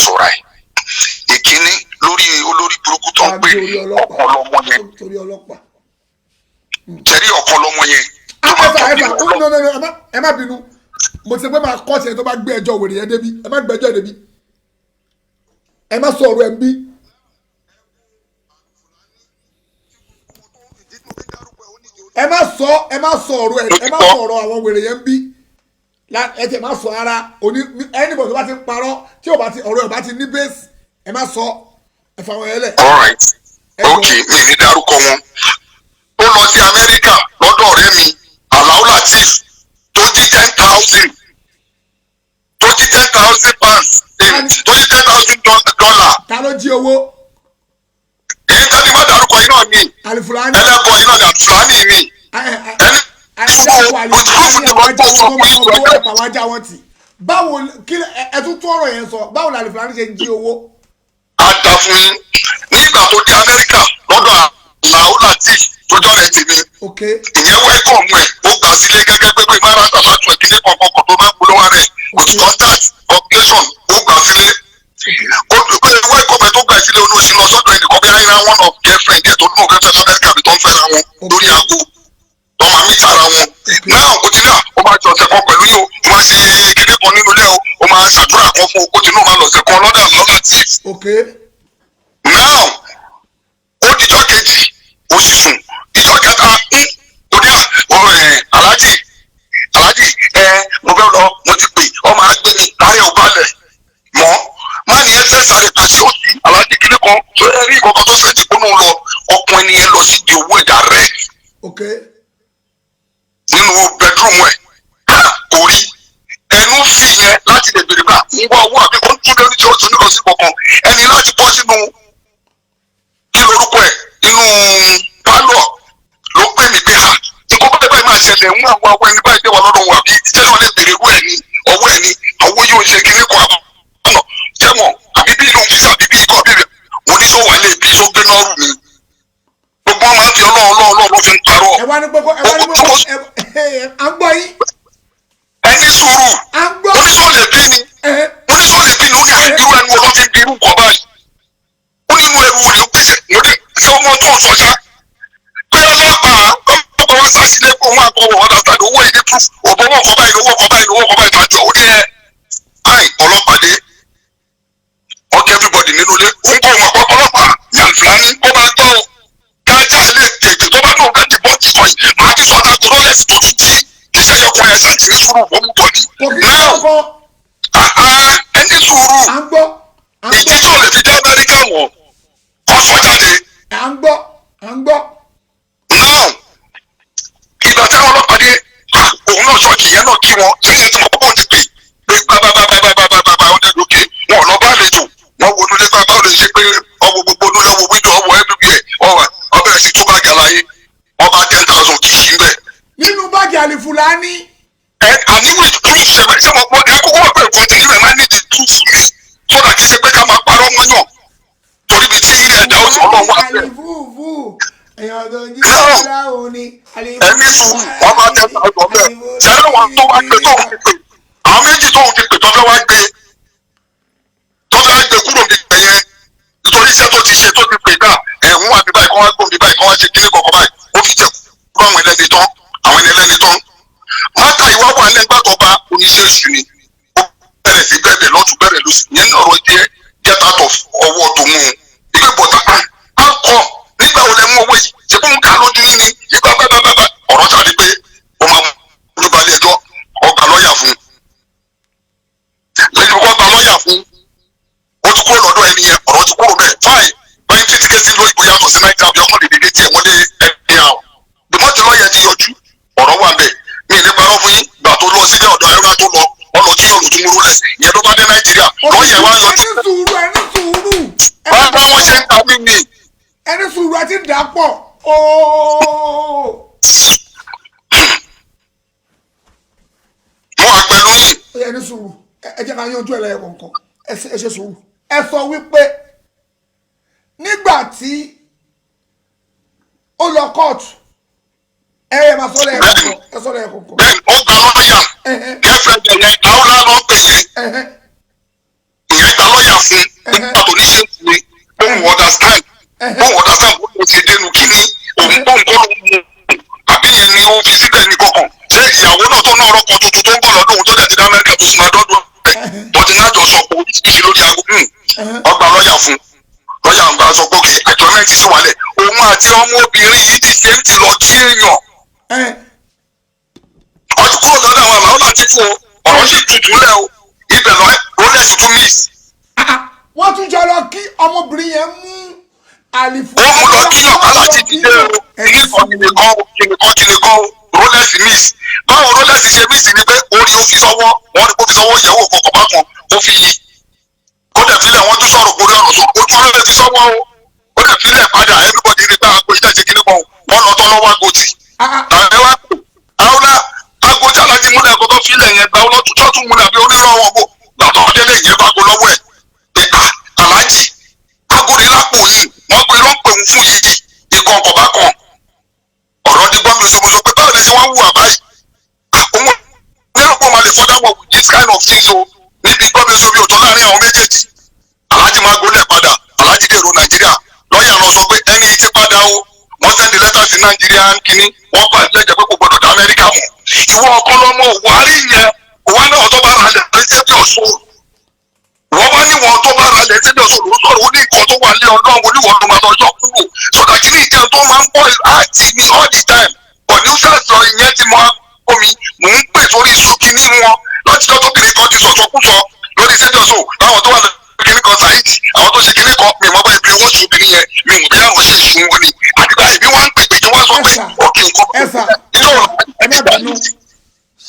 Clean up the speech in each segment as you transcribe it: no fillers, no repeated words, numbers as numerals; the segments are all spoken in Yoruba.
sọ̀rọ̀ ẹ̀. Ìkíní lórí olórí burúkú tó ń pè ọ̀pọ̀lọmọ yẹn. Jẹ́rí ọ̀pọ̀lọmọ yẹn. Ẹ má bínú mo ti sọ pé máa kọ́ ṣe tó bá gbé ẹjọ́ wèrè yẹn débi ẹ má gbé ẹjọ́ débi ẹ má sọ ọ̀rọ̀ ẹ̀ ń bí. ẹ má sọ ọ̀rọ̀ ẹ̀ ẹ má sọ ọ̀rọ̀ àwọn wèrè yẹn ń bí ẹ tẹ má sọ ara ẹnìbọ̀ tó bá ti parọ́ tí ọ̀rọ̀ ẹ̀ bá ti ní bẹ́ẹ̀sì ẹ má sọ ẹ fà wọn yẹn lẹ̀. all right okay mi ní dárúkọ wọn ó lọ sí Amẹ́ríkà lọ́dọ̀ ọ̀rẹ́ mi Alao Latif tó jí 10,000 pounds tó jí $10,000. ta ló jí owó. èyí tẹ́ni má dárúkọ iná mi Alifulani ẹlẹ́bọ̀ iná ni Alifulani mi báwo kí ẹ tún tún ọ̀rọ̀ yẹn sọ báwo ni Alifulani ṣe ń jí owó. a dà fún yín nígbà tó dé Amẹ́ríkà lọ́dọ̀ Alao Latif tó jọ́rẹ̀ tèmi ìyẹn wẹ́kọ̀mù ẹ̀ ó gbà sílé gẹ́gẹ́ pé ìmára ṣàṣàtú ìdílé kọ̀ọ̀kan tó máa ń polówó rẹ̀ with contact population ó gbà sílé ó dùgbò wẹ́kọ̀mù ẹ̀ tó gbà sílé olóṣèlú lọ sọ́dọ̀ ẹnìkan bí ayé one of girlfriend ẹ̀ tó ní òfin fẹ́ Amẹ́ríkà bí tó ń fẹ́ra wọn lórí aago tó máa mí tara wọn náà ó ti náà ó máa jọ ọ̀sẹ̀ kan pẹ̀lú yóò ó máa ṣe kékeré kan nínú ilé ó máa ṣàdúrà kan fún ó ti náà máa lọ ọ̀sẹ̀ kan lọ́dọ̀ lọ́dọ̀ tí náà ó dìjọ́ kejì ó sì sùn ìjọ kẹta aláàjì mo fẹ́ lọ mo ti pè ọmọ àgbẹ̀ mi láyé ọbalẹ̀ mọ́ má ní ẹ fẹ́ sáré pàṣẹ òsì aláàjì kìíní kan tó ẹ rí ìkọ̀kọ̀ tó fẹ́ ti kúnnú lọ ọkùnrin ẹni yẹn lọ sí di owó ẹ̀dá rẹ̀ nínú bedroom ẹ̀ kò rí ẹnu fi yẹn láti lè bèrè bá ń wá owó àbí wọ́n tún lórí tí ó tún ní lọ sí kankan ẹni láti bọ́ sínú kí lorúkọ ẹ̀ inú pálọ̀ ló pè mí pé nǹkan bá báyìí máa ṣẹlẹ̀ ń àwọn àwọn ẹni báyìí wà lọ́dọ̀ wọn àbí tẹ́lẹ̀ lè bèrè owó ẹ̀ ní ọwọ́ ẹ̀ ní àwọn yóò ṣe kíní kan àbọ̀ jẹ́mọ̀ àbí bí ìlú fisa àbí bí ikọ̀ bí mo ní sọ̀wọ́ alẹ́ bí tó gbé náà rù mí gbogbo wọn máa ń fi ọlọ́run fi ń parọ́. ẹ wá ní gbogbo à ń gbọ́ yín. ẹni sùúrù oníṣòwò lè bí ni oníṣòwò lè bí ni ó ní irú ẹnu olófin bí irú nǹkan báyìí ó nínú ẹrù rẹ̀ ó pèsè ṣé ọmọ tó ń sọ ṣá pé ọlọ́pàá ọkọ̀ wọn sásílẹ̀ pé òun àkọ́wọ̀ ọ̀dà tàbí owó ìdí proof òbọ̀ wọn kọ́ báyìí owó kọ́ báyìí owó kọ́ báyìí máa jọ ó ní ẹ káì ọlọ́pàá dé ọkẹ́ everybody nínú ilé ó ń kọ́ ọmọ àpapọ̀ ọlọ́pàá ní Alifulani ó máa gbọ́ kájà ilé tètè tó bá dùn ká ti bọ́ ti sọ yìí máa ti sọ ọ̀dà tó lọ́lẹ̀ tó tún jí iṣẹ́ yọkùn ẹ̀ sáà tìrí sùúrù wọ́n mú bọ̀ ní. ẹni sùúrù ìdí tó lè fi dé Amẹ́ríkà wọ̀ kọ́ sọ jáde. à ń gbọ́. now ìgbà táwọn ọlọ́pàá dé òun náà ṣọ́ọ̀kì yẹn náà kí wọn ṣẹ̀ṣẹ̀ tí wọ́n bọ̀ ti pè pé bábábábábábá ọ̀dẹ lókè wọn ò lọ bá àlejò wọn wo nulẹ̀ bábá ò lè ṣe pé ọwọ́ gbogbo nulẹ̀ wo wíńdò ọwọ́ everywhere ọbẹ̀rẹ̀ sí tó báàgì àlàyé ọba 10,000 kì í sí bẹ́ẹ̀. nínú báàgì Alifulani. àníwò ìtúrú ṣẹlẹ̀ ṣé mo gbọ́dọ̀ akókó wà pé nǹkan tẹ̀lé máa ní ìtúrú mi sọ́dà kì í ṣe pé ká máa parọ́ mọ́yàn torí bí tí ẹ̀dá ó ti ọlọ́run wà bẹ́ẹ̀. èèyàn tó ń jí ìlà òní. ẹni sùn wọn máa 10,000 bẹ́ẹ̀ ṣẹlẹ̀ wọn tó wá gbé tóun ti pè àwọn méjì tóun ti pè tó fẹ́ wá gbé kúrò nígbà yẹn nítorí iṣẹ́ tó ti ṣe tó ti pè náà ẹ̀hún àbí báyìí kọ́ wá gbòmí báyìí kọ́ wá ṣe kíní kọ̀ọ̀kan báyìí ó fi jẹ́ kúrò àwọn ẹlẹ́ni tán máta ìwà wà lẹ́gbà tó bá oníṣẹ́ èṣù ni ó bẹ̀rẹ̀ sí bẹ̀rẹ̀ lọ́tún bẹ̀rẹ̀ lọ́sì yẹn ní ọ̀rọ̀ jẹ́ get out of ọwọ́ tó mú un ìgbé bọ̀tà á kọ́ nígbà wo lẹ mú owó yìí ṣe fún ká lójú yín ni ìgbà bábábábá ọ̀rọ̀ tàbí pé ó máa mú balẹ̀ ẹjọ́ ọgbà lọ́ọ̀yà fún lẹ́yìn ọgbà lọ́ọ̀yà fún ó ti kúrò lọ́dọ̀ ẹni yẹn ọ̀rọ̀ ti kúrò bẹ́ẹ̀ fáì báyìí tí tíkẹ́tì lóyìnbó yàtọ̀ sí Nàìjíríà bí ọmọdé dédé tiẹ̀ wọ́n lé ẹni àwọn bímọ́tì lọ́ọ̀yà ti yọjú ọ̀rọ̀ wà bẹ́ẹ̀ mi ní parọ́ fún yín gbà tó lọ sílé ọ̀dọ̀ ayọ́lá tó lọ wọn lọ kíyàn lójú múrú lẹ̀ ìyẹn ló bá dé Nàìjíríà lọ́ọ̀yà wá yọjú. ẹni sùúrù. bá wọn ṣe ń ta mí ni. ẹni sùúrù ẹ ti dà pọ̀ mo wà pẹ̀lú yín. ẹni sùúrù ẹ jẹ́ ká yanjú ẹ lẹ́yìn kọ̀ọ̀kan ẹ ṣe sùúrù ẹ sọ wípé nígbà tí ó lọ kóòtù ẹ máa sọ lẹ́yìn kọ̀ọ̀kan ẹ sọ lẹ́yìn kọ̀ọ̀kan. bẹ́ẹ̀ni ó gba lọ́ọ̀yà kẹfẹ́ yẹn àwọn lánàá pè yẹn ìyẹn gba lọ́ọ̀yà fún pé oríṣiríṣi lórí aago ọgbà lọ́ọ̀yà fún lọ́ọ̀yà ń bá sọ pé òkè àjọmẹ́ǹtì sì wálẹ̀ òun àti ọmọbìnrin yìí ti ṣe ń ti lọ jí èèyàn ọdún kúrò lọ́dọ̀ àwọn àlọ́ láti fún ọ̀rọ̀ sì tutù lẹ̀ o ibẹ̀ lọ rolex tún miss. wọ́n tún jọ lọ kí ọmọbìnrin yẹn mú àlìfù. ó mú lọ kí aláàjì dìde o kìnìkan rolex miss báwo rolex ṣe miss ni pé orí ó fi sọ́wọ́ wọ́n ní kó fi sọ́wọ́ yẹ̀wò kọ̀ọ̀kan bá kan ó fi yí kó dẹ̀ filẹ̀ wọ́n tún sọ̀rọ̀ kórí ọ̀rọ̀ sọ ojú ọ̀rẹ́ fi sọ́wọ́ o ó dẹ̀ filẹ̀ padà everybody rí bá agbo ìdájẹ́ kìnìkan wọ́n lọ tọ́ lọ́wọ́ agoti tàbí wá àwọn agojú alájí múlẹ̀ kó tó filẹ̀ yẹn gba ọlọ́tún tó tún múlẹ̀ àbí onírànwọ́ bò gbàtọ́ délé yẹn bá go lọ́wọ́ ẹ̀ pé alájí agodi lápò yìí wọ́n pe ló ń pè ń fún yìí ìkan ọkọ̀ bá kan ọ̀rọ̀ ní gbọ́n mi sọ pé báwo ni ṣe wọ́n wù àbáyé òun ní àpò máa lè fọ́dá wọ̀ with this kind of things o níbi gbọ́n mi sọ bí òtọ́ láàrin àwọn méjèèjì alájí máa gbólẹ̀ padà alájí dèrò nàìjíríà lọ́ọ̀yà lọ sọ pé ẹni ìtí padà o wọ́n sẹ́ndì lẹ́tà sí nàìjíríà kínní wọ́n bá ìlẹ́jẹ̀ pé kò gbọdọ̀ dá amẹ́ríkà mọ̀ ìwọ ọkọ lọ́mọ wàárí yẹn òwá náà tó bá ra lẹ̀ lẹ́sẹ̀ bí ọ̀ṣọ́ wọ́n bá ní wọn tó bá ra lẹ̀ lẹ́sẹ̀ bí ọ̀ṣọ́ ló sọ̀rọ̀ ó ní nǹkan tó wà ní ọlọ́run oníwọ̀n ló máa lọ́jọ́ kúrò sọ̀dà kí ní ìjẹun tó máa ń bọ̀ àti ní all the time but ní sẹ́sọ̀ ìyẹn ti mọ omi mò ń pè sórí sùkì ní wọn lọ́jọ́ tó kiri kan ti sọ̀sọ̀kúsọ lórí sẹ́jọ́sọ láwọn tó wà kíní kan Saidi àwọn tó ṣe kíní kan mi mọ́ bá ibi owó ṣe obìnrin yẹn mi ò bí àwọn ṣe ìṣun wọn ni àdìgbà ìbí wọn ń pèpè tí wọ́n sọ pé òkè nǹkan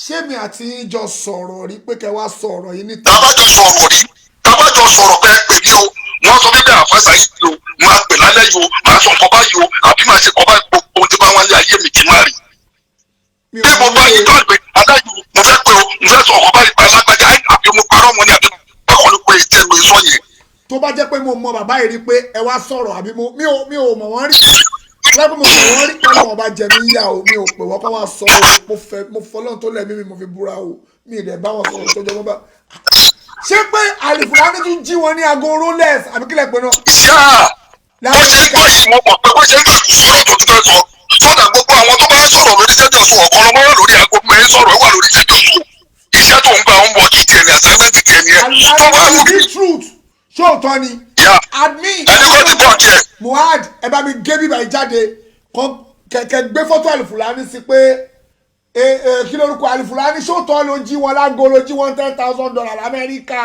ṣé mi àti ìjọ sọ̀rọ̀ rí pé kẹ́ wá sọ̀rọ̀ yìí níta. tábàjọ sọ̀rọ̀ pé ẹ pè mí o wọ́n sọ bíbẹ̀ àfàṣà yìí o máa pè lálẹ́ yìí o máa sọ nǹkan báyìí o àbí máa ṣe nǹkan báyìí gbogbo tí bá wọn lé ayé mi kì í má rí. bí mo bá yín tó àgbẹ̀ adájú mo fẹ́ pé o mo fẹ́ sọ nǹkan báyìí pa lágbájá àbí mo parọ́ mọ́ ni àbí bákan ló pé ìtẹ́ ìwé sọ yẹn. tó bá jẹ́ pé mo mọ bàbá yìí rí pé ẹ wá sọ̀rọ̀ àbí mi ò mọ̀ wọ́n rí lẹ́gbẹ̀ẹ́ mo mọ̀ wọ́n rí pé wọ́n bá jẹ mí yá o mi ò pè wọ́n kọ́ wá sọ o mo fọlọ́n tó lẹ̀ mímí mo fi búra o mi ì dẹ̀ bá wọn sọ̀rọ̀ tó jọ mọ́ bá. ṣé pé àlìfùlání tún jí wọn ní aago rolex àbí kílẹ̀ pé náà. bó ṣe ń gbọ́ yìí mo mọ̀ pé bó ṣe ń gbà sọ̀rọ̀ tó ti fẹ́ sọ sọ́dà gbogbo àwọn tó bá ń sọ̀rọ̀ lórí sẹ́jọ́ sọ ọ̀kan lọ́wọ́ wà lórí aago mẹ́rin sọ̀rọ̀ wà lórí sẹ́jọ́ sọ iṣẹ́ tó ń gbà ń wọ̀ kí tiẹ̀ ní assignment tiẹ̀ ní ẹ̀ tó bá mú mi. ṣóòtọ́ ni admin Muhad ẹ bá mi gé bíbá ìjáde kẹ̀kẹ́ gbé fọ́tò àlìfùlání sí pé kí lórúkọ àlìfùlání ṣóòtọ́ ló jí wọn lágbo ló jí wọn $10,000 lamẹ́ríkà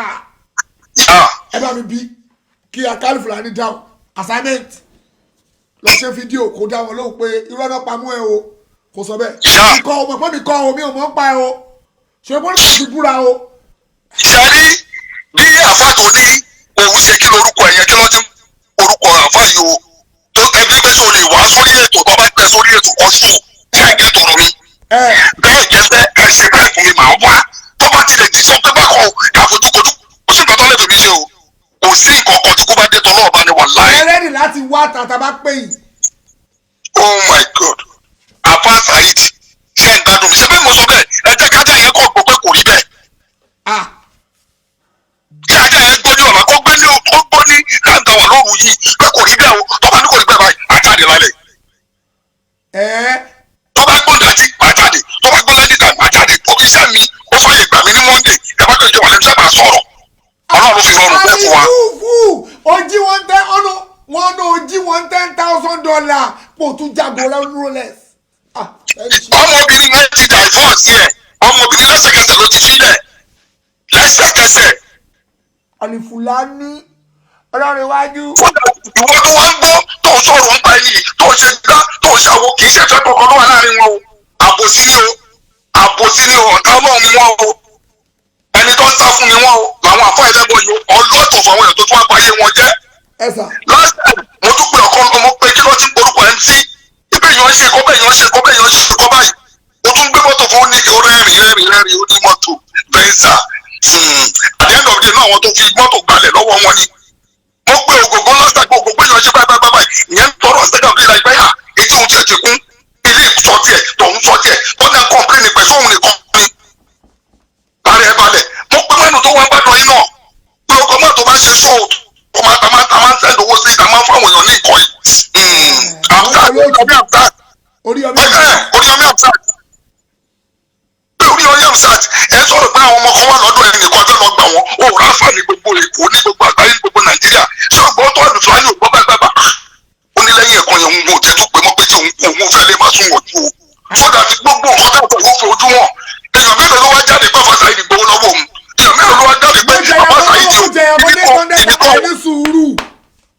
ẹ bá mi bí kí àkàlìfùlání dáhùn assignment lọ ṣe fídíò kó dá wọn lóhùn pé irọ́ náà pamọ́ ẹ o kò sọ bẹ́ẹ̀ mi kọ́ o mọ̀ pé mi kọ́ o mi ò mọ̀ pa ẹ o ṣe bó ní kò búra o. sẹ́rí bí àfa tó ní òun ṣe kí lórúkọ ẹ̀yẹn kí lọ́ọ́ ti orúkọ àfa yìí o tó ẹbí pé sọ lè wá sórí ètò tó bá pẹ́ sórí ètò kan sùn ní àgbẹ̀ tọrọ mi. bẹ́ẹ̀ gẹ́gẹ́ ẹ ṣe bẹ́ẹ̀ fún mi màá wá tó bá tilẹ̀ jì sọ pé bákan káfojúkojú kò sí nǹkan tó lè bèbí ṣe o kò sí nǹkan kan tí kò bá dé tọ́ náà bá ní wà láì. ẹ rẹ́dì láti wá tàtà bá pè yìí. Oh my God àfa Saidi ṣe ń gbádùn mi ṣe bẹ́ẹ̀ mo sọ bẹ́ẹ̀ ẹ jẹ́ kájà yẹn kọ́ gbọ́ pé kò rí bẹ́ẹ̀. kí ajá yẹn gbọ́ ní ọ̀la kó gbé ní káńtà wà lóru yìí pé kò rí bẹ́ẹ̀ o tó bá ní kò rí bẹ́ẹ̀ báyìí àjáde lálẹ́. tó bá gbọ́ dájí àjáde tó bá gbọ́ lẹ́dí tàbí àjáde iṣẹ́ mi ó fàyè gbà mí ní Monday ẹ bá tó ìjọba lẹ́nu sábà sọ̀rọ̀ Ọlọ́run fi rọrùn bẹ́ẹ̀ fún wa. ojí wọn tẹ ọ̀nà wọn náà ojí wọn $10,000 pò tún jago rolex. ọmọbìnrin yẹn ti divorce yẹ ọmọbìnrin lẹ́sẹ̀kẹsẹ̀ ló ti filẹ̀ lẹ́sẹ̀kẹsẹ̀. àlìfùlání ọlọ́run iwájú. ìwọ tó wá ń gbọ́ tó ń sọ̀rọ̀ ń pa ẹni tó ń ṣe gbá tó ń ṣàwọ kì í ṣe fẹ́ kankan ló wà láàrin wọn o àbòsí ni ọ̀tá náà ni wọn o ẹni tó ń sá fún ni wọn o làwọn àfọ ẹlẹ́bọ̀ yìí ọlọ́tọ̀ fún àwọn èèyàn tó tún wá pa ayé wọn jẹ́. lásìkò mo tún pè ọkọ ọmọ pé kí ló ti porúkọ MC ibẹ̀ yàn ṣe kọ́ bẹ́ẹ̀ yàn ṣe kọ́ bẹ́ẹ̀ yàn ṣe kọ́ báyìí mo tún gbé mọ́tò fún ní rẹ́rìn ó ní mọ́tò bẹ́ńsà at the end of the day náà àwọn tó fi mọ́tò gbalẹ̀ lọ́wọ́ wọn ni mo pe ògògbó lọ́sàgbó ògògbó yàn ṣe báyìí ìyẹn tọrọ ṣẹ́gà bí láìpẹ́ yà ètò ohun tí ẹ ti kún ilé ìsọ tiẹ̀ tọ̀hún sọ tiẹ̀ tọ́jà kọ́ńpléènì pẹ̀lú òun nìkan ni lára ẹ balẹ̀ mo pe mẹ́nu tó wá gbàdọ̀ yín náà pé ọkọ̀ mọ́tò bá ṣe sọ́ọ̀tù kó máa ta máa ń sẹ́ndì owó sí ìta máa ń fún àwọn èèyàn ní ìkọ́ yìí Oríyọmí Hamzat ẹ sọ̀rọ̀ pé àwọn ọmọ kan wà lọ́dọ̀ ẹ̀ nìkan fẹ́ lọ gbà wọ́n wọn ó ráfà ní gbogbo Èkó ní gbogbo àgbáyé ní gbogbo Nàìjíríà ṣùgbọ́n tó àdùsọ ayé ògbọ́n bàbá ó ní lẹ́yìn ẹ̀kọ́ yẹn òun ò tẹ́ tó pé mọ́ pé tí òun fẹ́ lè máa sún wọ̀jú o sódà tí gbogbo nǹkan tó kọ̀ ó fi ojú wọn èèyàn mélòó ló wá jáde pé Fatai gbowó lọ́wọ́ òun èèyàn mélòó ló wá jáde pé Fatai mo jẹ ẹ̀kọ́ 800,000 ní sùúrù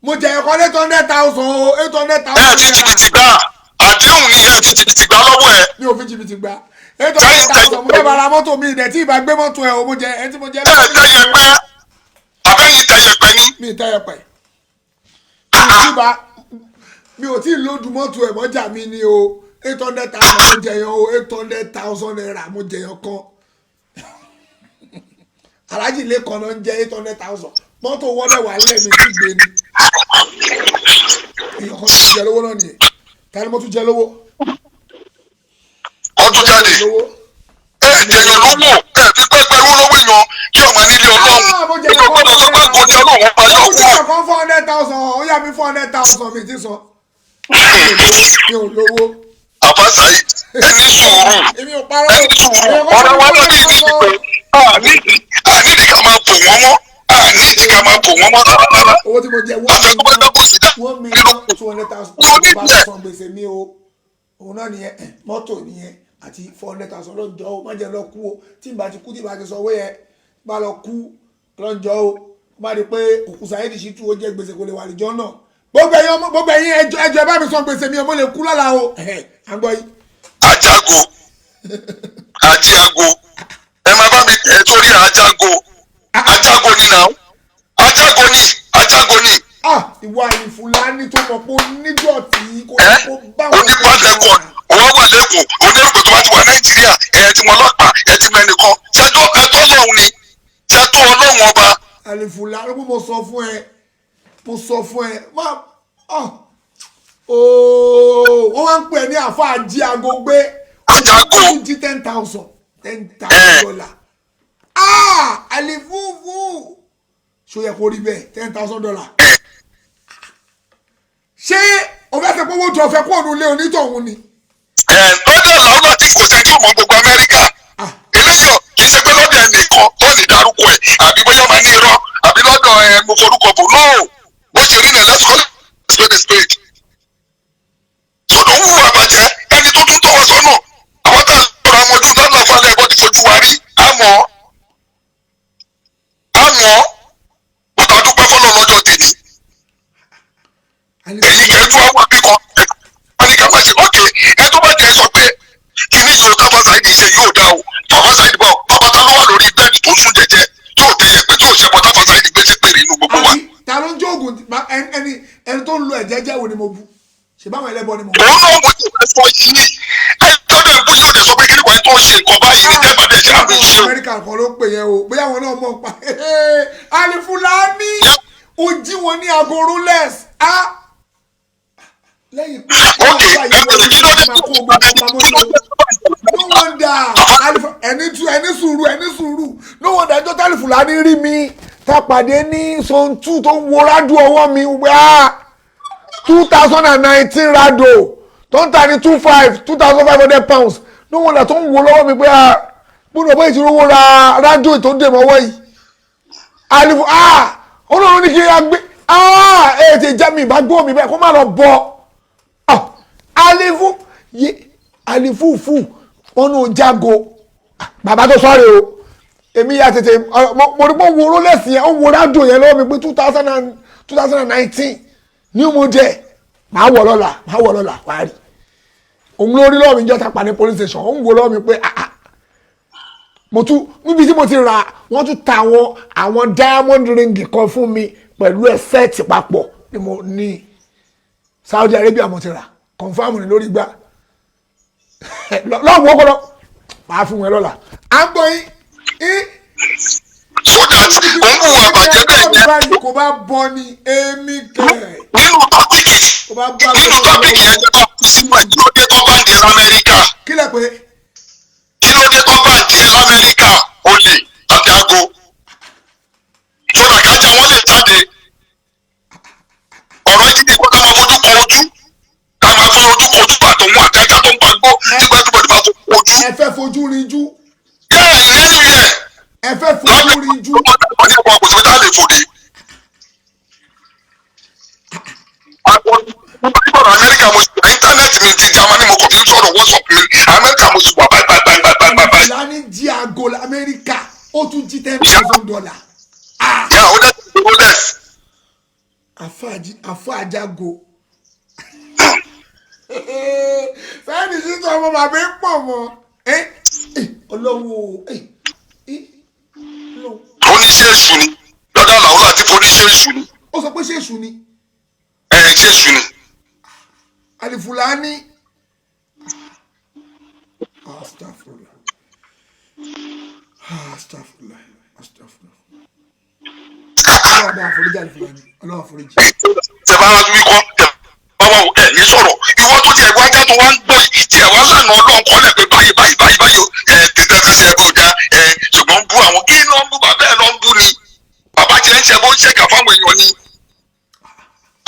mo jẹ ẹ̀kọ́ 800,000 800,000. ẹ fi jìbìtì gbà àdéhùn ni ẹ fi jìbìtì gbà lọ́wọ́ ẹ. mi ò fi jìbìtì gbà 800,000 mo fẹ́ bá ra mọ́tò mi ìdẹ̀ tí ìbá gbé mọ́tò ẹ̀ o mo jẹ ẹ tí mo jẹ. ẹ tẹyẹpẹ abẹ́yìn tẹyẹpẹ ní. mi tẹyẹpẹ mi ò tí ì lójú mọ́tò ẹ̀ mọ́jà mi ni o 800,000 mo jẹyàn o 800,000 naira mo jẹyàn kan alájì lẹ́kọ̀ọ́ náà ń jẹ́ 800,000 mọ́tò wọ́dẹ̀ wà lẹ́ẹ̀mí tí gbé ni èèyàn kan ti jẹ lówó náà nìyẹn tani mo tún jẹ lówó. ọdún jáde ẹ jẹyàn lówó ẹ fi pẹpẹ rú lọ́wọ́ èèyàn tí ọmọ nílé Ọlọ́run èèyàn gbọ́dọ̀ sọ pé kò ní Ọlọ́run ọba yọ kú. ó kan 400,000 ó yà mí 400,000 mi ti sọ mi ò lówó. Fatai ẹni sùúrù ẹni sùúrù ọ̀rọ̀ wa náà ní ìdí pé àníìdí ká máa bò wọ́n mọ́ àníìdí ká máa bò wọ́n mọ́ rárá. owó tí mo jẹ àfẹ́kọ́bá dábò sí dá. 1,200,000 bá sọ gbèsè mi o òun náà nìyẹn mọ́tò nìyẹn àti 400,000 lọ́jọ́ o má jẹ́ lọ kú o tí n bá ti kú tí n bá ti sọ owó yẹn bá lọ kú lọ́jọ́ o má di pé òkú Saheed Shittu ó jẹ́ gbèsè kò lè wà lìjọ́ náà gbogbo ẹ̀yin ẹjọ́ bá mi sọ gbèsè mi o mo lè kú lọ́la o àgbọ̀ yìí. Ajago Ajiago ẹ máa bá mi tẹ̀ torí Ajago ni náà Ajago ni. ìwà ìfúlàní tó mọ̀ pé onídọ̀tí kò bá wọn. onípàdẹ́kọ̀ òwò wà lẹ́kọ̀ọ́ onírúkọ tó wá ti wà Nàìjíríà ẹ̀ ti mọ ọlọ́pàá ẹ̀ ti mẹ́nìkan ṣẹ́jọ́ ẹ̀tọ́ lọ́hùn ni ṣẹ́tọ́ Ọlọ́hun ọba. àlìfúlàní mo sọ fún ẹ wọ́n wá ń pè ní àfa Ajiago gbé ọjọ́ jí $10,000 àlìfúfú ṣó yẹ kó rí bẹ́ẹ̀ $10,000 ṣé o fẹ́ fẹ́ pọ́wọ́ tó fẹ́ kó òun lé onítọ̀hún ni. lọ́dọ̀ làwọn àti kò sẹ́ni tó mọ gbogbo Amẹ́ríkà eléyọ̀ kì í ṣe pé lọ́dọ̀ ẹnìkan tó lè dárúkọ ẹ̀ àbí bóyá máa ní irọ́ àbí lọ́dọ̀ mo forúkọ bò náà bó ṣe rí ní let's call it spade. sọ̀dọ̀ ń wúwo àbàjẹ́ ẹni tó tún tọwọ́ sọ́nà àwọn tá a lọ́ra àwọn ojú lọ́nà falẹ̀ ẹ̀bọ́n ti fojú wa rí àmọ́ bọ́tà dúpẹ́ fọlọ́ lọ́jọ́ tèmi èyí kẹ́ẹ́ tó àwọn akẹ́kọ̀ọ́ wọn ní ká má ṣe ókè ẹ tó bá jẹ́ sọ pé kíní yóò tá Fatai ṣe yóò dá o Fatai bọ̀ bàbá ló wà lórí bẹ́ẹ̀dì tó sún jẹ́jẹ́ tó tẹ̀yẹ pé tó ṣẹ́bọ̀ tá Fatai gbé sí pèrè inú gbogbo wa. ta ló ń jóògùn ẹni tó ń lo ẹ̀jẹ̀ jẹ́ wo ni mo bu ṣe báwọn ẹlẹ́bọ ni mo bu. òun náà mo ti fẹ́ sọ yìí ẹ̀ẹ́dọ́dọ̀ ìbú yóò dé sọ pé kíni wàá tó ṣe nǹkan báyìí ní tẹ́gbàdé ṣe àmì ṣe o. Amẹ́ríkà kan ló pè yẹn o bóyá wọn náà mọ̀ pa àlìfúlàní ojí wọn ní aago rolex lẹ́yìn pé no wonder ẹni sùúrù no wonder ẹjọ́ tálí Fúlàní rí mi tá pàdé ní zone 2 tó ń wo rádù ọwọ́ mi wá 2019 rádù tó ń ta ní 2,500 pounds no wonder tó ń wo lọ́wọ́ mi pé gbọ́dọ̀ bá ìṣòro ra rádù tó ń dè mọ́wọ́ yìí àlìfù Ọlọ́run ní kí n gbé ètè jẹ́ mi ìbá gbọ́ mi bẹ́ẹ̀ kó má lọ bọ́ àlìfúfú ọ̀nà Jago bàbá tó sọ́ọ̀rẹ́ o èmi ya tètè mo rí pé wo rólẹ́sì yẹn ó wo rádò yẹn lọ́wọ́ mi pé 2019 ní mo jẹ máa wọ̀ lọ́la parí òun lórí lọ́wọ́ mi jọ́ta pa ní police station ó ń wo lọ́wọ́ mi pé mo tún níbi tí mo ti ra wọ́n tún ta àwọn diamond ring kan fún mi pẹ̀lú ẹ̀sẹ̀tì papọ̀ ni mo ní Saudi Arabia mo ti rà confam ni lórí gbá lọ́wọ́ kọ́lọ́ máa fún wọn lọ́la à ń gbọ́ yín. so that òun wù àbàjẹ́ bẹ́ẹ̀ yẹn. kò bá bọ́ ni èmi kẹ̀. nínú tọ́pìkì yẹn jẹ́ bá kú sínú ẹ̀ kí ló dé tó báǹdì ẹ̀ lamẹ́ríkà. kí lẹ pé. kí ló dé tó báǹdì ẹ̀ lamẹ́ríkà olè àti aago. sódà kájà wọn lè jáde. ọ̀rọ̀ ẹni tí kò ká máa fojú kan ojú ká máa fọ ojú kan ojú pàtó wọn àtẹ́já tó ń pa gbó nígbà tó bọ̀dọ̀ máa fojú ojú. ẹ fẹ́ fojú rinjú. bẹ́ẹ̀ ni ẹ fẹ́ fojú rinjú. tí ọkọ̀ kò sí tá lè fòde. Àwọn ọ̀rọ̀ Amẹ́ríkà mo sì wà íńtánẹ́ẹ̀tì mi ti Jámánì mo kàn fi ń sọ̀rọ̀ WhatsApp mi Amẹ́ríkà mo sì wà báyìí. Ìlànà jí aago Amẹ́ríkà ó tún jí $10,000. Yà ó dẹ̀ ó dẹ̀. Àfọ àjàgò. Fẹ́ẹ̀ni sísọ ọmọ bàbá ń pọ̀ mọ́. Ọlọ́wọ́ oníṣẹ́ èṣù ni lọ́dọ̀ làwọn àti oníṣẹ́ èṣù ni. Ó sọ pé ṣé èṣù ni. Ṣé èṣù ni. Alifulani. Astagfirullah. Ọlọ́run bá àforíjì Alifulani. Ọlọ́run àforíjì. Ṣé bá wá wí kọ́ báwa ẹ̀ ní sọ̀rọ̀ ìwọ tó tiẹ̀ wá já tó wá ń gbọ́ tiẹ̀ wá lànà ọlọ́run kọ́lẹ̀ pé báyìí tẹ̀tẹ̀ ṣe bó dá ṣùgbọ́n ń bú àwọn kí ló ń bú bàbá ẹ̀ ló ń bú ni bàbá tiẹ̀ ń ṣe bó ń ṣèkà fáwọn èèyàn ni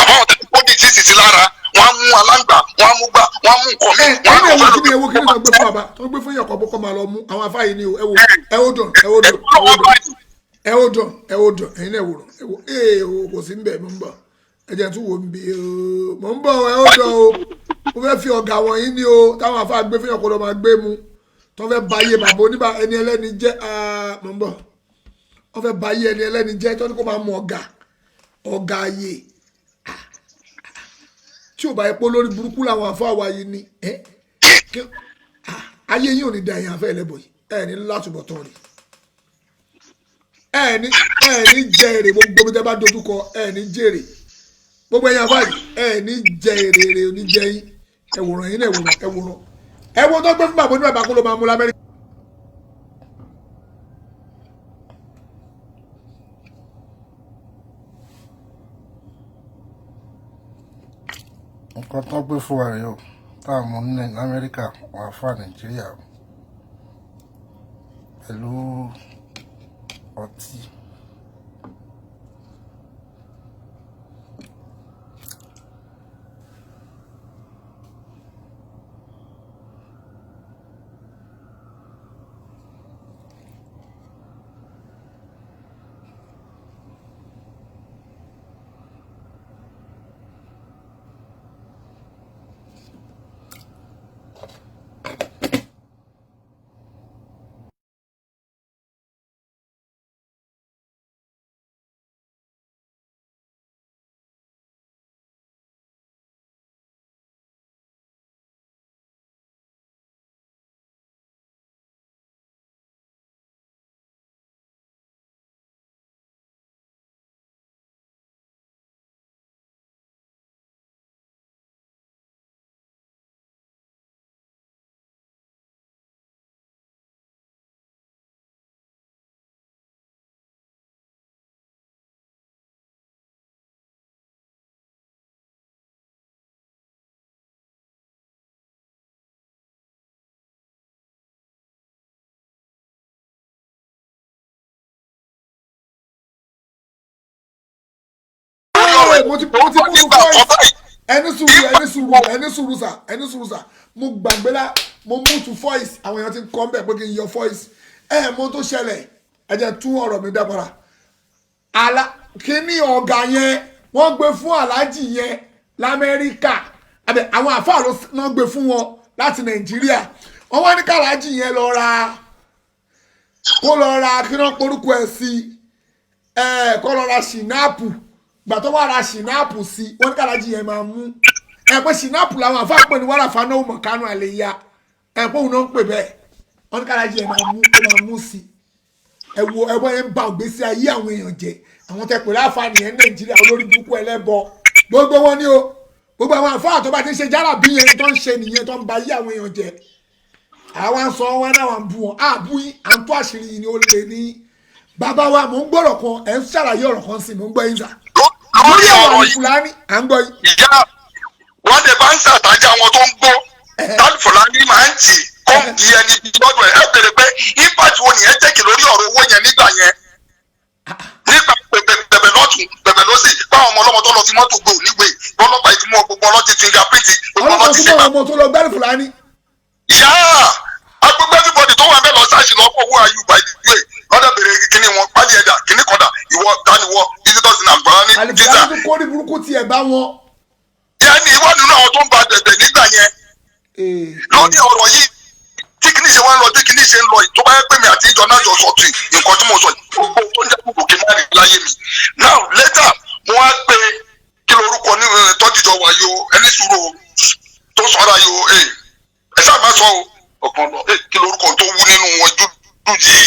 àbáwọn tẹ̀tẹ̀ kó di títì sí lára wọ́n á mú aláǹgbà wọ́n á mú gbá wọ́n á mú nǹkan mi. Ewo kí ni wọ́n gbé fún bàbá tó ń gbé fún ìyàkọ̀ bọ́kọ́ máa lọ mú àwọn afáyín ni ẹ wò dùn ẹ̀yin náà wò kò sí ń bẹ̀ mọ́ ń bọ̀ ẹ̀jẹ̀ tún wò ń bí mọ̀ ń bọ̀ ẹ ó dọ̀ o mo fẹ́ fi ọ̀gá wọ̀nyí ni o táwọn afá gbé fún ọ̀pọ̀lọpọ̀ máa gbé mu tó fẹ́ ba ayé bàbá oníbà ẹni ẹlẹ́ni jẹ́ mọ̀ ń bọ̀ wọ́n fẹ́ ba ayé ẹni ẹlẹ́ni jẹ́ tó ní kó máa mú ọ̀gá ayé tí ò bá yẹ pé lórí burúkú làwọn afá wa yìí ni ayé yìí ò ní da ẹ̀yìn afẹ́ ẹlẹ́bọ̀ yìí ẹ̀ ní látùbọ̀ tán rí ẹ̀ ní jẹ èrè gbogbo bí tẹ́ bá dojúkọ ẹ̀ ní jèrè gbogbo ẹ̀yin afáàlì ní jẹ èrè oníjẹ yín ẹwòrán yín ẹwòrán ẹwọ tó gbé fún bàbá oníbàbà kó ló máa mú l'Amẹ́ríkà. nǹkan tó gbé fún wa rèé o táwọn ọmọ ní Amẹ́ríkà wà fún Nàìjíríà pẹ̀lú ọtí. mo ti fún voice ẹni sùúrù sà mo gbàgbé la mo mú tu voice àwọn èèyàn ti ń kọ́ mbẹ́ pé kí n yọ voice mo tó ṣẹlẹ̀ ẹ jẹ́ tún ọ̀rọ̀ mi dábàrà kíní ọ̀gá yẹn wọ́n gbé fún aláàjì yẹn l'Amẹ́ríkà àwọn àfáà ló gbé fún wọn láti Nàìjíríà wọ́n wá ní kàlájì yẹn kó lọ ra kí wọ́n porúkọ ẹ̀ sí kó lọ ra ṣìnáàpù gbà tó wà ra ṣìnáàpù sí wọ́n ní kàlájì yẹn máa mú pé ṣìnáàpù làwọn àfáà pè ní wàrà fanáwó mọ̀kánú àlèyá pé òun náà ń pè bẹ́ẹ̀ wọ́n ní kàlájì yẹn máa mú sí ẹwọ́ yẹn ń ba ògbésí ayé àwọn èèyàn jẹ́ àwọn tẹ pè láǹfààní yẹn Nàìjíríà olórí burúkú ẹlẹ́bọ gbogbo wọn ni o gbogbo àwọn àfáà tó bá ti ń ṣe jára bí yẹn tó ń ṣe nìyẹn tó ń ba ayé àwọn èèyàn jẹ́ àwọn sọ wọn náà wà ń bú wọn àbú yín à ń tó àṣírí yìí ni ó lè ní bàbá wa mò ń gbọ́rọ̀ kan ẹ̀ ń ṣàlàyé ọ̀rọ̀ kan sí mò ń gbọ́ yín sà lórí ọ̀rọ̀ Fúlàní à ń gbọ́ yín. ìyá wọn lè bá ń ṣàtàjà àwọn tó ń gbọ́ tábì Fúlàní máa ń tì kó di ẹni lọ́dọ̀ ẹ̀ bèrè pé impact wo nìyẹn tẹ̀kì lórí ọ̀rọ̀ owó yẹn nígbà yẹn nígbà bẹ̀bẹ̀ lọ́tún bẹ̀bẹ̀ lọ́sì báwọn ọmọ ọlọ́mọ tó lọ fi mọ́tò gbé òníwèé bọ́lọ́pàá ìtumọ̀ gbogbo ọlọ́tí ti ga pété gbogbo ọlọ́tí ti ga. ọmọ tó lọ gbẹ́rù Fúlàní. ìyá agbègbè everybody tó wà bẹ́ẹ̀ lọ sáàsì lọ́pọ̀ owó ayé ìgbà ìdílé ọ̀dà bèrè kíní wọn pálí ẹ̀dà kíní kọ́dà ìwọ tániwọ visitors in àgbàrá ní visa. àlùfáà tó kó ní burúkú tiẹ̀ bá wọn. yẹ́nì ìwọ nínú àwọn tó ń ba dẹ̀dẹ̀ nígbà yẹn. lórí ọ̀rọ̀ yìí tí kíní ṣe wá ń lọ tí kíní ṣe ń lọ tó bá yẹ pé mi àti ìjọ náà jọ sọ̀tì nǹkan tí mo sọ gbogbo tó ń jẹ́ gbogbo kí n má rí láyé mi. now later mo wá pé kí lorúkọ ní tọ́jújọ wà yó ẹni sùúrù tó sọ̀rọ̀ yó ẹ ṣáà má sọ ọ̀kan lọ kí lorúkọ tó wú nínú wọn dúdú yìí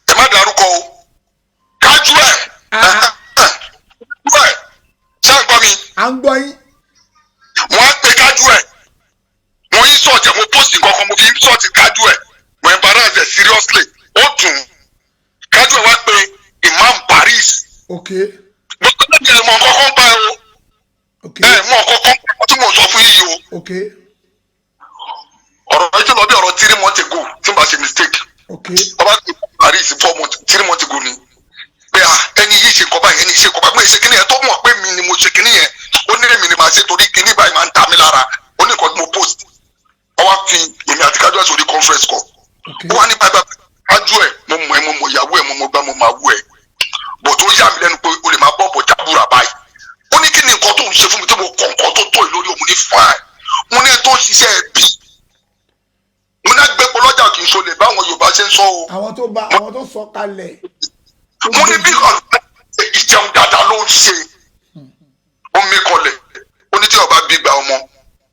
ẹ má dárúkọ o kájú ẹ ṣé à ń gbọ́ mi. à ń gbọ́ yín. mo á pe kájú ẹ mo yí sọ̀tì mo post nǹkan mo fi sọ̀tì kájú ẹ mo embarrass ẹ seriously ó dùn kájú ẹ wá pé Imam Paris. ok. mo tẹ́lẹ̀ bí ẹ mọ kọ́kọ́ ń pa ẹ o. ok. ẹ mọ kọ́kọ́ ń pa tí mo sọ fún yìí o. ok. ọ̀rọ̀ ẹjọ́ lọ bí ọ̀rọ̀ 3 months ago tí n bá ṣe mistake. ok. ọba ti Paris 3 months ago ni pé ẹni yìí ṣe kọ́ báyìí ẹni yìí ṣe kọ́ báyìí mo ṣe kíní yẹn tó mọ̀ pé mi ni mo ṣe kíní yẹn ó ní èmi ni màá ṣe torí kíní báyìí máa ń ta mi lára ó ní nǹkan tí mo post ọwọ́ fi èmi àti kájú ẹ̀ sórí conference call ó wá ní bàbá kájú ẹ̀ mo mọ̀ ẹ́ mo mọ̀ ìyàwó ẹ̀ mo mọ̀ gbá mo máa wú ẹ̀ bọ̀ tó yà mí lẹ́nu pé o lè máa bọ́ bọ̀ jábúra báyìí ó ní kí ni nǹkan tó ń ṣe fún mi tí mo kọ̀ nǹkan tó tó ìlórí òun ní fine mo ní ẹ tó ń ṣiṣẹ́ ẹ bí mo ní agbẹ́pọ̀ lọ́jà kì í ṣolè báwọn Yorùbá ṣe ń sọ o. àwọn tó sọ kalẹ̀. mo ní bí ìjẹun dáadáa ló ń ṣe ó mí kọlẹ̀ ó ní tí ọba bí gba ọmọ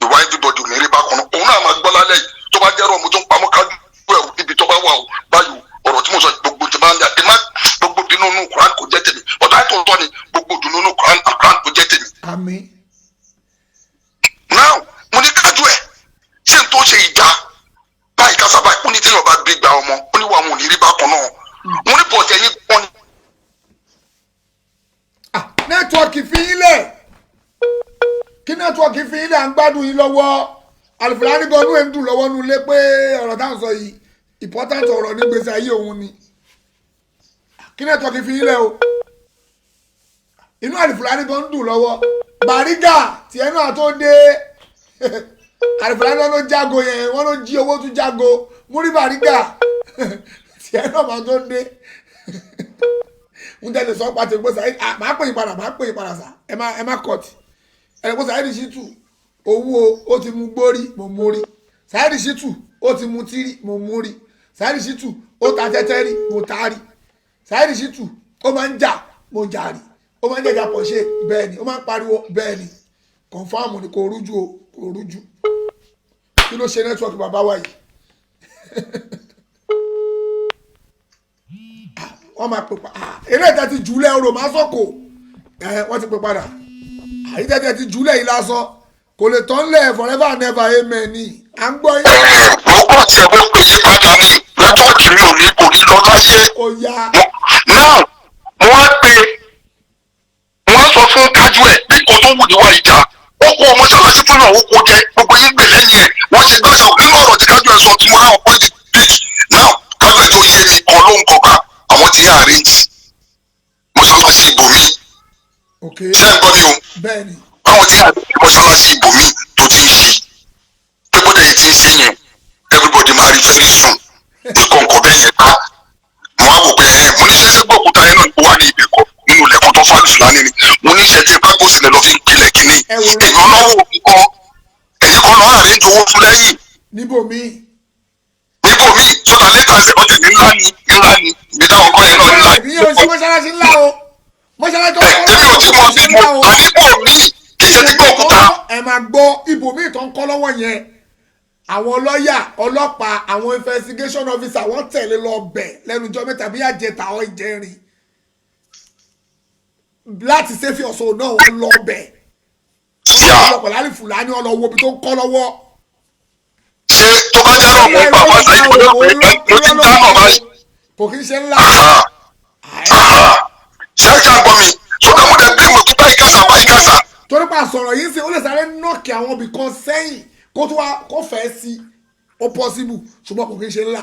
ìwà everybody ò ní rí bákan náà òun náà máa gbọ́ lálẹ́ yìí tó bá jẹ́rọ ọmọ tó ń pamọ́ kájú ẹ̀ níbi tó bá wà ó báyìí ọ̀rọ̀ tí mo sọ gbogbo tí máa ń dà má gbogbo dunu nù Quran kò jẹ́ tèmi ọ̀dà ètò ọ̀tọ̀ ni gbogbo dunu nù Quran kò jẹ́ tèmi. àmín. now mo ní kájú ẹ̀ ṣé n tó ṣe ìjà báyìí ká sábà ó ní tí ọba bí gba ọmọ ó ní wà wọn ò ní rí bákan náà mo ní bọ̀ọ̀tẹ̀ yín pọ́n ni. nẹ́tíwọ́ọ̀kì fi yín lẹ̀ kí nẹ́tíwọ́ọ̀kì fi yín lẹ̀ à ń gbádùn yín lọ́wọ́ Alifulany gan inú ẹ̀ ń dùn lọ́wọ́ nu lé pé ọ̀rọ̀ táwọn sọ yìí important ọ̀rọ̀ ní gbèsè ayé òun ni kí nẹ́tíwọ́ọ̀kì fi yín lẹ̀ o inú Alifulany gan ń dùn lọ́wọ́ Bariga tiẹ̀ náà tó dé Alifulany ló jágo yẹn wọ́n ló jí owó tún jágo múrí Bariga tiẹ̀ náà máa tó dé n tẹ́lẹ̀ sọ pàtó ìgbésà máa pè yín padà sá ẹ má kọ́ọ̀tì ẹ̀rẹ́gbọ́sà Saheed Shittu owó ó ti mú gbórí mo mórí Saheed Shittu ó ti mú tírí mo mórí Saheed Shittu ó ta tẹ́tẹ́ rí mo taari Saheed Shittu ó máa ń jà mo jàrí ó máa ń jẹjà pọ̀ṣẹ́ bẹ́ẹ̀ ni ó máa ń pariwo bẹ́ẹ̀ ni kọ̀nfàmù ni kò rújú o kò rújú kí ló ṣe nẹ́tíwọ́ọ̀kì bàbá wa yìí wọ́n máa pè padà eré ìta ti jùlẹ̀ ọ̀rọ̀ máa sọ̀kò wọ́n ti pè padà àyíkẹ́tẹ́ ti jùlẹ̀ yìí lásán kò lè tán lẹ̀ forever and ever amen ni à ń gbọ́ yín. mo kọ́ tiẹ̀ mo pè yí padà ní nẹ́tíwọ́ọ̀kì mi ò ní kò ní lọ láyé. ó yá. náà mo wá pé wọ́n sọ fún kájú ẹ̀ bí kò tó wù níwá ìjà ó kó mọ́ṣáláṣí fún náà ó kó jẹ gbogbo yín gbè lẹ́yìn ẹ̀ wọ́n ṣe gbàṣọ nínú ọ̀rọ̀ tí kájú ẹ̀ sọ tí mo ráwọn pọ́ìntì bíi náà kájú ẹ̀ tó yé mi kan ló ń kọ̀ọ̀ká àwọn tí yà àrèǹtì mọ́ṣáláṣí ibòmí ṣé ń gbọ́ mi o báwọn tí yà àrèǹtì mọ́ṣáláṣí ibòmí tó ti ń ṣí pé bó dẹ̀ ti ń ṣí yẹn everybody máa rí very soon nǹkan bẹ́ẹ̀ yẹn ká mo wá wò pé mo ní ṣẹ́ṣẹ́ gbọ́ òkúta yẹn náà kó wá ní ìbẹ̀kọ́ nínú ilẹ̀kùn tó fà Alifulany ni mo ní ṣe tí pákó sílẹ̀ lọ fi ń pilẹ̀ kínní èmi ọlọ́wọ́ nǹkan ẹ̀yìn kan lọ́ọ́ àrẹ́jọ owó fún lẹ́yìn. níbòmí sọ́dà lẹ́tà ṣe ọ̀tẹ̀ ní ńlá ni ibi táwọn kan yẹn náà ńlá ni. ìyẹn ò sí mọ́ṣáláṣí ńlá o mọ́ṣáláṣí tó kọ́ èmi ò tí mo fi mọ àdínkù mi kì í ṣe tí gbòkúta. ẹ máa gbọ́ ibòmí tó ń kọ́ lọ́wọ́ yẹn àwọn lọ́ọ̀yà ọlọ́pàá àwọn investigation officer wọ́n tẹ̀lé lọ bẹ̀ lẹ́nu ọjọ́ mẹ́ta bí àjẹta ọ̀ ìjẹrin láti ṣe fi ọ̀sán náà wọ́n lọ bẹ̀ ọlọ́pàá Alifulany ọlọ́wọ́ ibi tó ń kọ́ lọ́wọ́. ṣé tó bá jẹ́ náà mo ń bàbá Saheed mo ti dáná báyìí. kò kí n ṣe ńlá. ṣé ẹ ṣáà gbọ́ mi sọ́dọ̀ mo dẹ̀ bí mo tún báyìí kásá. torí pa sọ̀rọ̀ yìí ṣe ó lè sáré nọ́ọ̀kì àwọn ibì kan sẹ́yìn kó tó wá kó fẹ́ sí ó possible ṣùgbọ́n kò kí n ṣe ńlá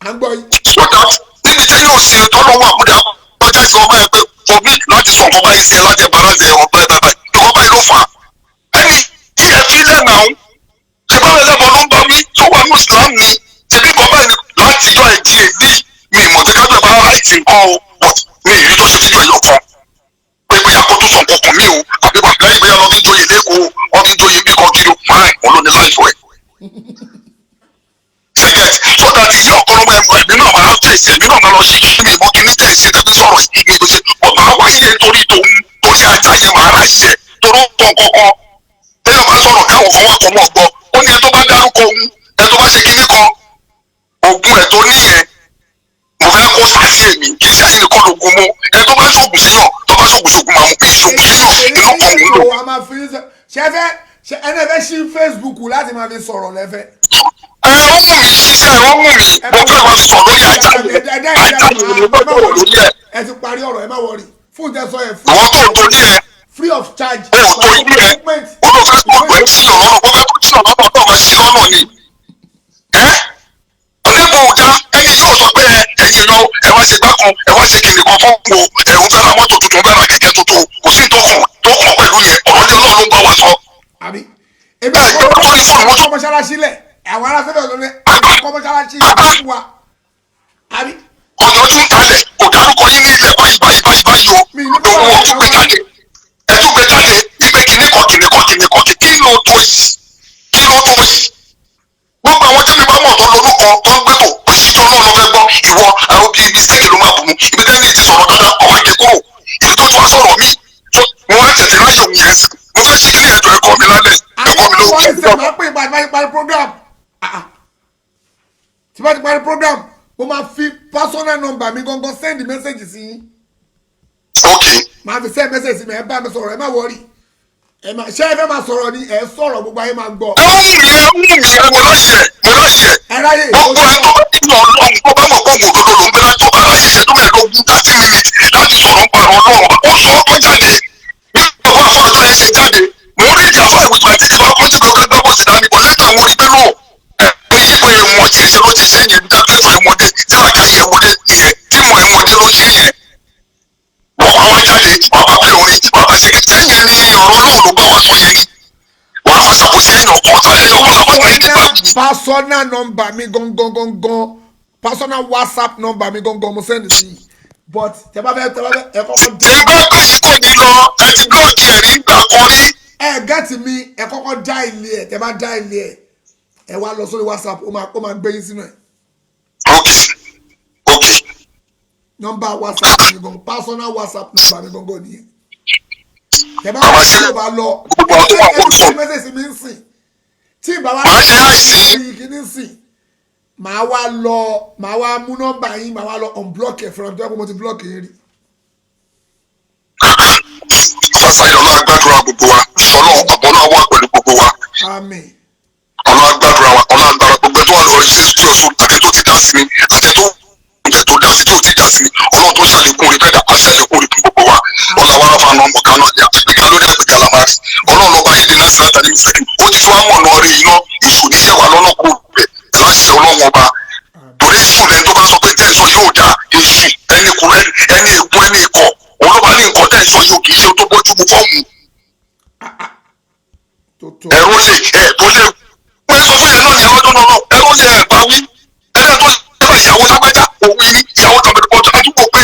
à ń gbọ́ yìí. sọ́dọ̀ níbi tí yóò ṣe tọ́lọ́wọ́ àkúdà ọjà ìṣẹ́ ọba ẹ̀ pé for me láti sọ ọba yìí sí ẹ láti ẹ̀bára ṣe ọba ẹ̀ bàbá ìkọ́ba yìí ló fà á. ẹni tí ẹ fi lẹ́nà ọ̀hún ṣe bá wẹ̀lẹ́ bọ̀ ló ń bá mi tó wà ní Islam ni ṣe bí ìkọ́ba yìí láti yọ ẹ̀jì èlì kan o but mi ìrí tó ṣe fídíò ẹ̀yọ̀ kan pé bóyá kó tó sọ nǹkan kan mí o àbí bàbá lẹ́yìn bóyá lọ́dún joyè lẹ́kọ̀ọ́ ọdún joyè bí kan kiri máa wọn ló ní láìfọ ẹ̀. Ṣẹ́gẹ̀t so that ìyá ọ̀kọ́rọ́mọ ẹ̀mí náà máa fèsì ẹ̀mí náà máa lọ ṣe kí mi ìmọ̀ kí ní tẹ̀sí tàbí sọ̀rọ̀ ìgbì tó ṣe ọ̀tá wáyé torí tòun torí ajá yẹn máa ráyè torí ó tọ̀ kọ̀ọ̀kan téèyàn bá sọ̀rọ̀ káwọn kan wà kọ́ mọ̀ gbọ́ ó ní ẹ tó bá dárúkọ òun ẹ tó bá ṣe kinní kan oògùn ẹ̀ tó níyẹn mo fẹ́ kó sàásì èmi kì í ṣe ẹ̀yin nìkan lóògùn mu ẹ tó bá ṣoògùn síyàn tó bá ṣoògùn ṣoògùn máa mú kí ṣoògùn síyàn inú kan mú lò. ṣe ẹni ẹ fẹ́ ṣí Facebook láti máa fi sọ̀rọ̀ lẹ́fẹ̀. Ó mú mi ṣiṣẹ́ ó mú mi mo fẹ́ máa sọ lórí ajá mi mo fẹ́ sọ̀rọ̀ lórí ẹ̀. ẹ ti parí ọ̀rọ̀ ẹ má wọrí fún ìtẹ́sọ ẹ̀ fún. àwọn tó ń torí ẹ free of charge. ó torí ẹ olùfẹ́ gbogbo ẹ̀ sí ọ̀nà mo fẹ́ kó sí ọ̀nà náà náà máa ṣí lọ́nà ni. onígbòǹda ẹni yóò sọ pé ẹ̀yin lọ ẹ wá ṣe gbákan ẹ wá ṣe kìnìún kan fún wo ẹ̀hún fẹ́ ra mọ́tò tuntun fẹ́ ra kẹ̀kẹ́ tuntun kò sí tó kàn pẹ̀lú yẹn ọ̀rọ̀ ní ọlọ́run bá wa sọ. àbí ebi àwọn mọ́ṣáláṣí lẹ̀ àwọn ará sẹ́fẹ̀ lórí àwọn mọ́ṣáláṣí fún wa. àbí. ọ̀yọ́ tún kalẹ̀ kò dárúkọ yín ní ilẹ̀ báyìí báyìí báyìí báyìí o lòun ò tún gbé jáde ẹ tún gbé jáde ìgbé kìnìkan kí ló tó yìí gbogbo àwọn tẹ́mi bá mọ̀ tó lórúkọ tó ń gbé bò òṣìṣẹ́ náà ló fẹ́ gbọ́ ìwọ àwọn bíi mistake ló máa bù mú ibi tẹ́mi ti sọ̀rọ̀ dáadáa ọ̀wá dé kúrò ibi tó tún wá sọ̀rọ̀ mí mo wá tẹ̀sí láyé òun yẹn mo fẹ́ ṣe kíní ẹ̀jọ̀ ẹ̀kọ́ mi lálẹ́ ẹ̀kọ́ mi lóògùn. àwọn ìṣẹ̀ máa pè ìbàdàn parí program tí bá ti parí program mo máa fi personal number mi gangan send message sí yín. ok. máa fi send message sí mi ẹ bá mi sọ̀rọ̀ ẹ má wọrí ṣé ẹ fẹ́ máa sọ̀rọ̀ ni ẹ sọ̀rọ̀ gbogbo ayé máa gbọ́. ẹ wú mi mo láyè gbogbo ẹ tó bá ti lọ ọlọ́run tó bá mọ̀ pé òun òdodo ló ń gbé láti ọba láyè ìṣẹ́jú mẹ́ẹ̀ẹ́dógún 30 minutes láti sọ̀rọ̀ ń parọ́ ọlọ́run ó sọ ọ́ jáde bí ọba afọ́jọ́ yẹn ṣe jáde mo rí ìjàmbá ìwé àti ìjọba kọ́ńtì kankan gbọ́ bó ti dání bọ̀ lẹ́tà mo rí pé náà ẹ̀mí ìwé ìwọ̀n tí ìṣe ló ti ṣe yẹn nígbà tó ìmọ̀dé tí làkà ìyẹ̀wòdé nìyẹn tí mo ìmọ̀dé ló ṣe yẹn wọ́n wá jáde wọ́n bá pè orin wọ́n bá ṣe sẹ́yìn ní ọ̀rọ̀ náà ló bá wà sọ yẹn ni wọ́n á ṣàkóso ẹ̀yìn ọ̀kan sáré ọmọ àbájá ẹni bá mi. personal number mi gangan personal WhatsApp number mi gangan mo send sí i but tẹ bá fẹ́ ẹ kọ́kọ́ tí ẹ bá gbé sí kò ní lọ ẹ ti blọọkì ẹ nígbà kan rí. ẹ gẹ́tì mi ẹ kọ́kọ́ dá ilé ẹ tẹ bá dá ilé ẹ wá lọ sórí WhatsApp ó máa gbé yín sínú ẹ. ok. nọ́mbà WhatsApp mi gangan personal WhatsApp number mi gangan nìyẹn. tẹ bá wà sí ọba lọ ẹ mẹsẹsì mi ń sìn tí ìbáwá ní kíní sìn màá wá mú nọ́mbà yín màá wá lọ unblock ẹ fúnra mi tó yẹ kó mo ti block yín rí. Fásayọ̀ ọlọ́run gbàdúrà gbogbo wa ọlọ́run àbọ̀ náà wà pẹ̀lú gbogbo wa. àmín. ọlọ́run gbàdúrà wa ọlọ́run gbàdúrà gbogbo ẹ̀ tó wà lórí ṣíṣú ọ̀ṣun àti tó ti dá sí mi àti tó oúnjẹ tó dá sí tí ò ti dá sí mi ọlọ́run tó ṣàlékún rí bẹ́ẹ̀ á ṣàlékún rí fún gbogbo wa ọlọ́run wa fa nọ́ọ̀mù kan náà ní àgbéga lórí àgbéga lamari ọlọ́run ọba yìí dínà sílẹ̀ tàbí ìfẹ́ ó ti fún àmọ̀ náà rí iná èṣù níyẹ̀ wá lọ́nà kó rẹ̀ láṣẹ ọlọ́run ọba torí èṣù lẹ́ni tó bá sọ pé tẹ̀sán yóò dá èṣù ẹni ikú ẹni ikọ̀ òun ló bá ní nǹkan tẹ̀sán yóò kì í ṣe tó bójú mu fọ́ọ̀mù ẹ̀rọ lè tó lè wọ́n sọ fún yẹn náà ní ọdún náà ẹ̀rọ lè bá wí ẹ̀rọ tó yẹ ìyàwó lágbájá òun yìí ìyàwó tàbí bọ́tọ̀ àdúgbò pé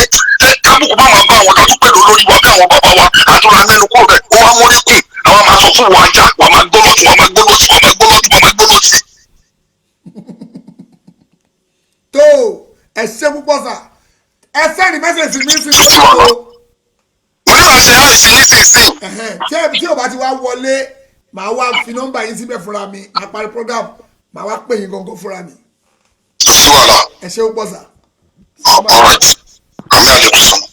kábùkù bá máa bá àwọn dájú pé lórí wa bí àwọn bàbá wa àtúnra mẹ́nu kúrò bẹ́ẹ̀ ó wá mórí kù àwọn máa sọ fún wa ajá wà máa gbọ́ lọ́tún wà máa gbọ́ lọ́tún wà máa gbọ́ lọ́tún wà máa gbọ́ lọ́tún. tó ẹ ṣe púpọ̀ sà ẹ sẹ́ni mẹ́sẹ̀sì mi sí lọ́wọ́ o. mo ní àṣẹ àìsí nísinsìnyí. tí o bá ti wá wọlé màá wá fi nọ́mbà yín síbẹ̀ fúnra mi màá parí program màá wá pè yín gangan fúnra mi. kò sí wàhálà. ẹ ṣe púpọ̀ sà. alright àmì àlékún sọmọ.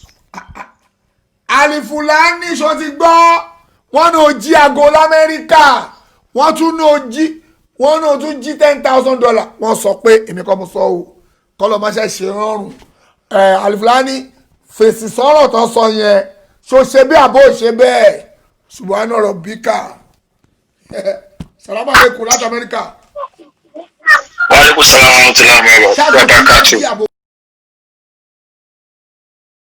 Alifulani ṣo ti gbọ́ wọ́n ní o jí aago lamẹ́ríkà wọ́n tún ní o tún jí $10,000 wọ́n sọ pé èmi kọ́ mo sọ o kọ́lọ́ máa ṣe rọrùn Alifulani fèsì sọ̀rọ̀ tó sọ yẹn ṣo ṣe bí àbó ṣe bẹ́ẹ̀ subhana rabbika salamu alaikum láti Amẹ́ríkà. wa alaikum salaam wa rahmatullahi wa barakatuh.